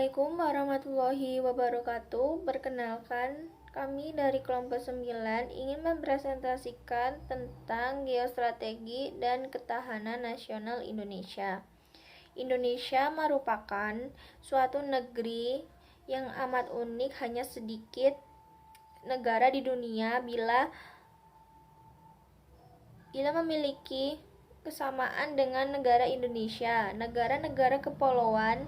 Assalamualaikum warahmatullahi wabarakatuh. Perkenalkan, kami dari kelompok 9 ingin mempresentasikan tentang geostrategi dan ketahanan nasional Indonesia. Indonesia merupakan suatu negeri yang amat unik, hanya sedikit negara di dunia bila memiliki kesamaan dengan negara Indonesia. Negara-negara kepulauan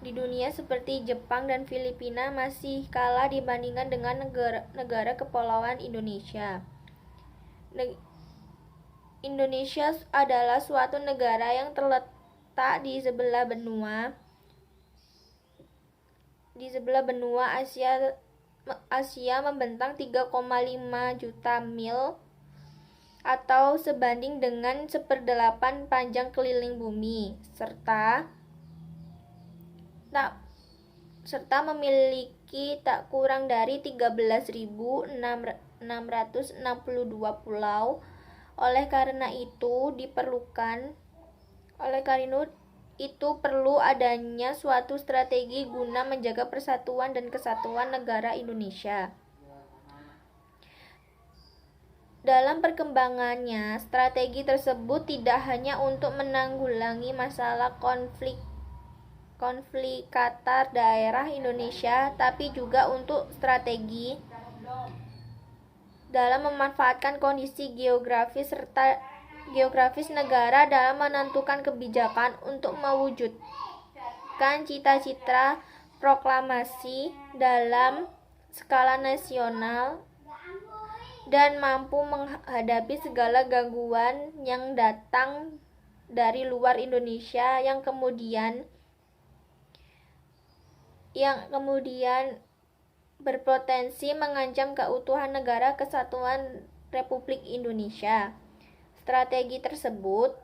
di dunia seperti Jepang dan Filipina masih kalah dibandingkan dengan negara kepulauan Indonesia. Indonesia adalah suatu negara yang terletak di sebelah benua Asia membentang 3,5 juta mil atau sebanding dengan 1/8 panjang keliling bumi, serta memiliki tak kurang dari 13.662 pulau. Oleh karena itu perlu adanya suatu strategi guna menjaga persatuan dan kesatuan negara Indonesia. Dalam perkembangannya, strategi tersebut tidak hanya untuk menanggulangi masalah konflik antar daerah Indonesia, tapi juga untuk strategi dalam memanfaatkan kondisi geografis negara dalam menentukan kebijakan untuk mewujudkan cita-cita proklamasi dalam skala nasional dan mampu menghadapi segala gangguan yang datang dari luar Indonesia yang kemudian berpotensi mengancam keutuhan negara kesatuan Republik Indonesia. Strategi tersebut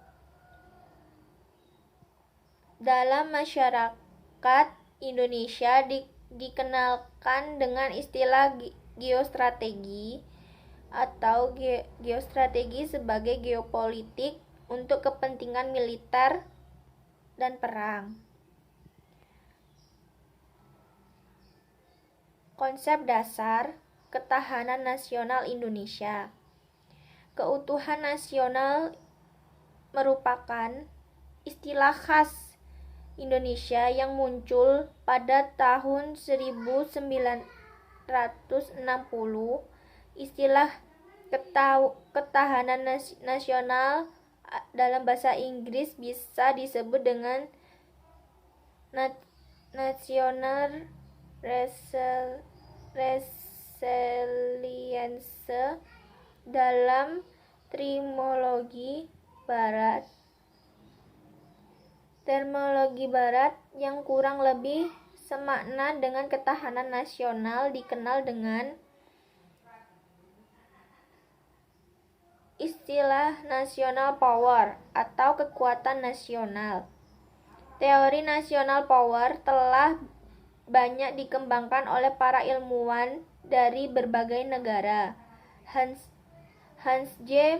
dalam masyarakat Indonesia dikenalkan dengan istilah geostrategi atau geostrategi sebagai geopolitik untuk kepentingan militer dan perang. Konsep dasar ketahanan nasional Indonesia. Keutuhan nasional merupakan istilah khas Indonesia yang muncul pada tahun 1960. Istilah ketahanan nasional dalam bahasa Inggris bisa disebut dengan national resilience dalam terminologi barat yang kurang lebih semakna dengan ketahanan nasional dikenal dengan istilah national power atau kekuatan nasional. Teori national power telah banyak dikembangkan oleh para ilmuwan dari berbagai negara. Hans J.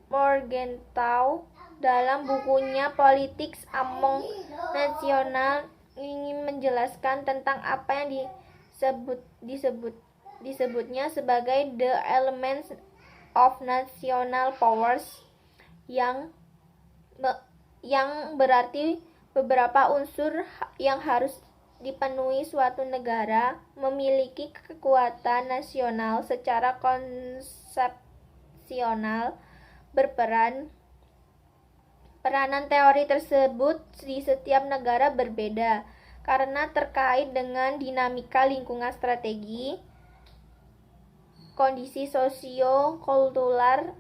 Morgenthau dalam bukunya Politics Among Nations ingin menjelaskan tentang apa yang disebutnya sebagai the elements of national powers, yang berarti beberapa unsur yang harus dipenuhi suatu negara memiliki kekuatan nasional secara konsepsional berperan. Peranan teori tersebut di setiap negara berbeda karena terkait dengan dinamika lingkungan strategi, kondisi sosio-kultural,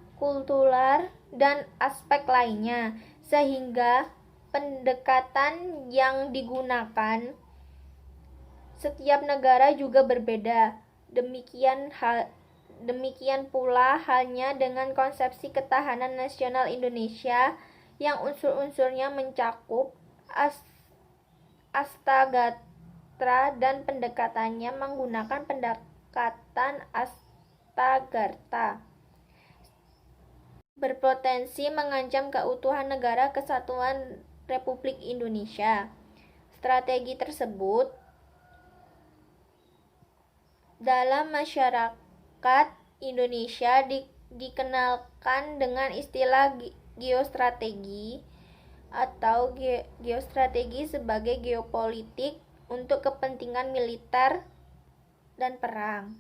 dan aspek lainnya, sehingga pendekatan yang digunakan setiap negara juga berbeda. Demikian pula halnya dengan konsepsi ketahanan nasional Indonesia yang unsur-unsurnya mencakup Astagartha dan pendekatannya menggunakan pendekatan Astagartha berpotensi mengancam keutuhan negara kesatuan Republik Indonesia. strategi tersebut dalam masyarakat Indonesia dikenalkan dengan istilah geostrategi atau geostrategi sebagai geopolitik untuk kepentingan militer dan perang.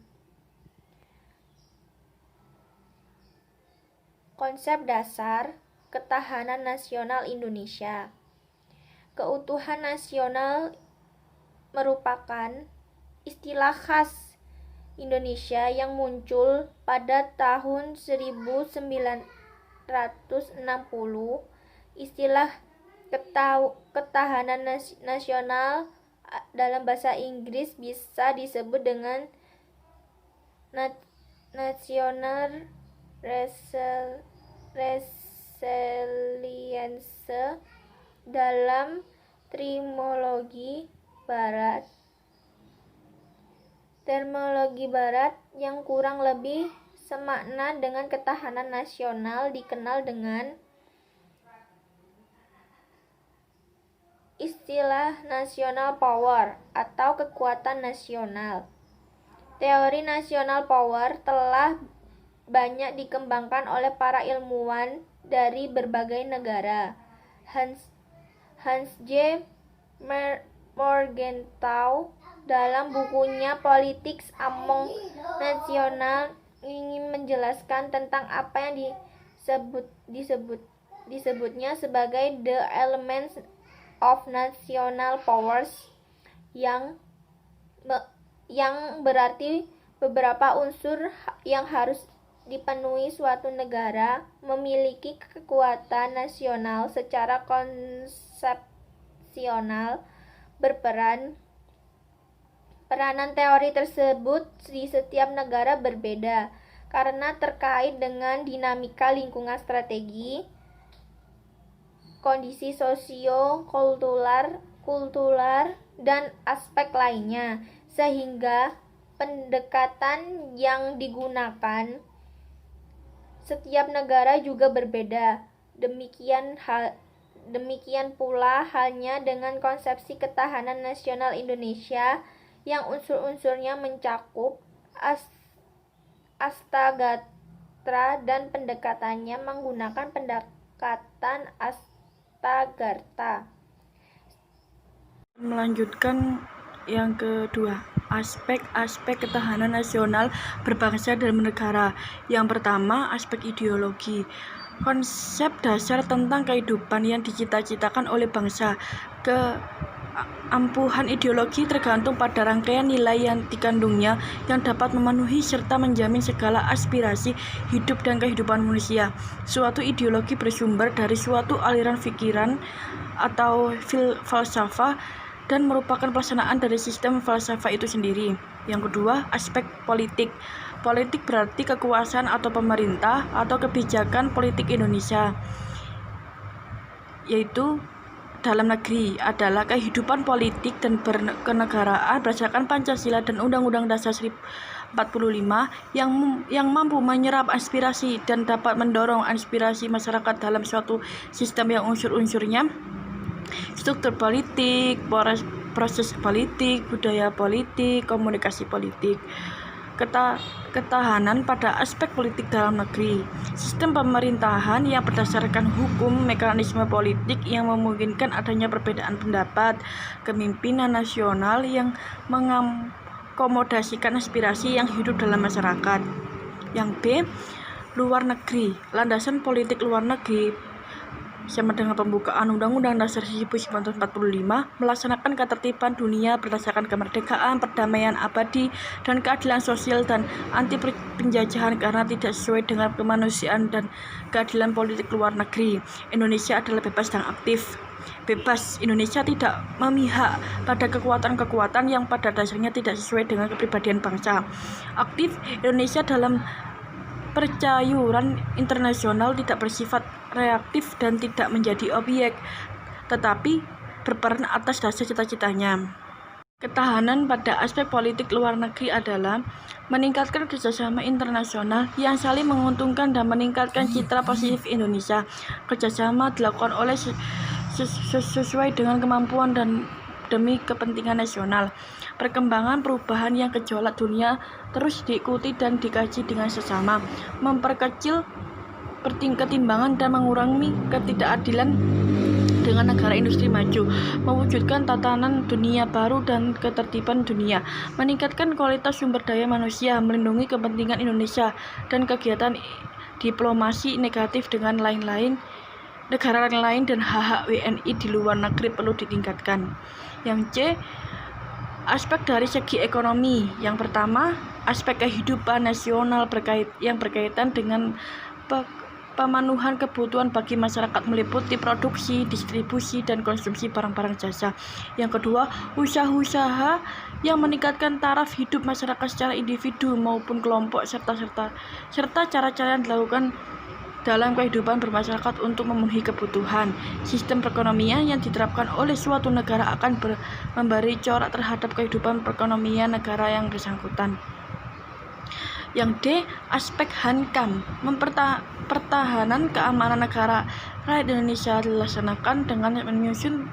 Konsep dasar ketahanan nasional Indonesia. Keutuhan nasional merupakan istilah khas Indonesia yang muncul pada tahun 1960. Istilah ketahanan nasional dalam bahasa Inggris bisa disebut dengan national resilience dalam terminologi barat yang kurang lebih semakna dengan ketahanan nasional dikenal dengan istilah national power atau kekuatan nasional. Teori national power telah banyak dikembangkan oleh para ilmuwan dari berbagai negara. Hans J. Morgenthau dalam bukunya Politics Among Nations ingin menjelaskan tentang apa yang disebutnya sebagai the elements of national powers, yang berarti beberapa unsur yang harus dipenuhi suatu negara memiliki kekuatan nasional secara konsepsional berperan. Peranan teori tersebut di setiap negara berbeda karena terkait dengan dinamika lingkungan strategi, kondisi sosio-kultural, dan aspek lainnya, sehingga pendekatan yang digunakan setiap negara juga berbeda. Demikian pula halnya dengan konsepsi ketahanan nasional Indonesia yang unsur-unsurnya mencakup Astagartha dan pendekatannya menggunakan pendekatan Astagartha. Melanjutkan yang kedua, aspek-aspek ketahanan nasional berbangsa dan bernegara. Yang pertama, aspek ideologi. Konsep dasar tentang kehidupan yang dicita-citakan oleh bangsa. Keampuhan ideologi tergantung pada rangkaian nilai yang dikandungnya yang dapat memenuhi serta menjamin segala aspirasi hidup dan kehidupan manusia. Suatu ideologi bersumber dari suatu aliran pikiran atau falsafah dan merupakan pelaksanaan dari sistem falsafah itu sendiri. Yang kedua, aspek politik. Politik berarti kekuasaan atau pemerintah atau kebijakan politik Indonesia, yaitu dalam negeri adalah kehidupan politik dan berkenegaraan berdasarkan Pancasila dan Undang-Undang Dasar 1945 yang mampu menyerap aspirasi dan dapat mendorong aspirasi masyarakat dalam suatu sistem yang unsur-unsurnya struktur politik, proses politik, budaya politik, komunikasi politik. Ketahanan pada aspek politik dalam negeri. Sistem pemerintahan yang berdasarkan hukum, mekanisme politik yang memungkinkan adanya perbedaan pendapat, kepemimpinan nasional yang mengakomodasikan aspirasi yang hidup dalam masyarakat. Yang B, luar negeri. Landasan politik luar negeri sama dengan pembukaan Undang-Undang Dasar 1945 melaksanakan ketertiban dunia berdasarkan kemerdekaan, perdamaian abadi, dan keadilan sosial dan anti penjajahan karena tidak sesuai dengan kemanusiaan dan keadilan politik luar negeri. Indonesia adalah bebas dan aktif. Bebas, Indonesia tidak memihak pada kekuatan-kekuatan yang pada dasarnya tidak sesuai dengan kepribadian bangsa. Aktif, Indonesia dalam percayuran internasional tidak bersifat reaktif dan tidak menjadi objek, tetapi berperan atas dasar cita-citanya. Ketahanan pada aspek politik luar negeri adalah meningkatkan kerjasama internasional yang saling menguntungkan dan meningkatkan citra positif Indonesia. Kerjasama dilakukan oleh sesuai dengan kemampuan dan demi kepentingan nasional. Perkembangan perubahan yang gejolak dunia terus diikuti dan dikaji dengan sesama, memperkecil ketimbangan dan mengurangi ketidakadilan dengan negara industri maju, mewujudkan tatanan dunia baru dan ketertiban dunia, meningkatkan kualitas sumber daya manusia, melindungi kepentingan Indonesia dan kegiatan diplomasi negatif dengan negara lain dan hak-hak WNI di luar negeri perlu ditingkatkan. Yang C, aspek dari segi ekonomi. Yang pertama, aspek kehidupan nasional yang berkaitan dengan pemenuhan kebutuhan bagi masyarakat meliputi produksi, distribusi, dan konsumsi barang-barang jasa. Yang kedua, usaha-usaha yang meningkatkan taraf hidup masyarakat secara individu maupun kelompok serta cara-cara yang dilakukan dalam kehidupan bermasyarakat untuk memenuhi kebutuhan. Sistem perekonomian yang diterapkan oleh suatu negara akan memberi corak terhadap kehidupan perekonomian negara yang bersangkutan. Yang D, aspek hankam. Pertahanan keamanan negara rakyat Indonesia dilaksanakan dengan menyusun,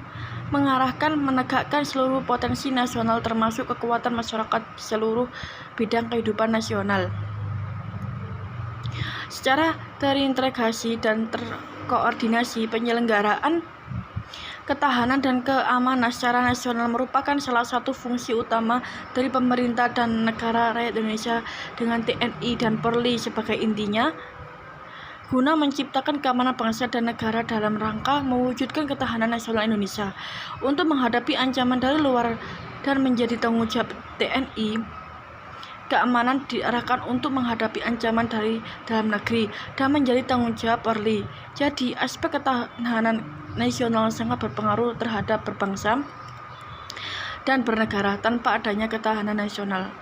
mengarahkan, menegakkan seluruh potensi nasional termasuk kekuatan masyarakat di seluruh bidang kehidupan nasional. Secara terintegrasi dan terkoordinasi, penyelenggaraan ketahanan dan keamanan secara nasional merupakan salah satu fungsi utama dari pemerintah dan negara rakyat Indonesia dengan TNI dan Polri sebagai intinya, guna menciptakan keamanan bangsa dan negara dalam rangka mewujudkan ketahanan nasional Indonesia. Untuk menghadapi ancaman dari luar dan menjadi tanggung jawab TNI, keamanan diarahkan untuk menghadapi ancaman dari dalam negeri dan menjadi tanggung jawab Polri. Jadi, aspek ketahanan nasional sangat berpengaruh terhadap berbangsa dan bernegara. Tanpa adanya ketahanan nasional,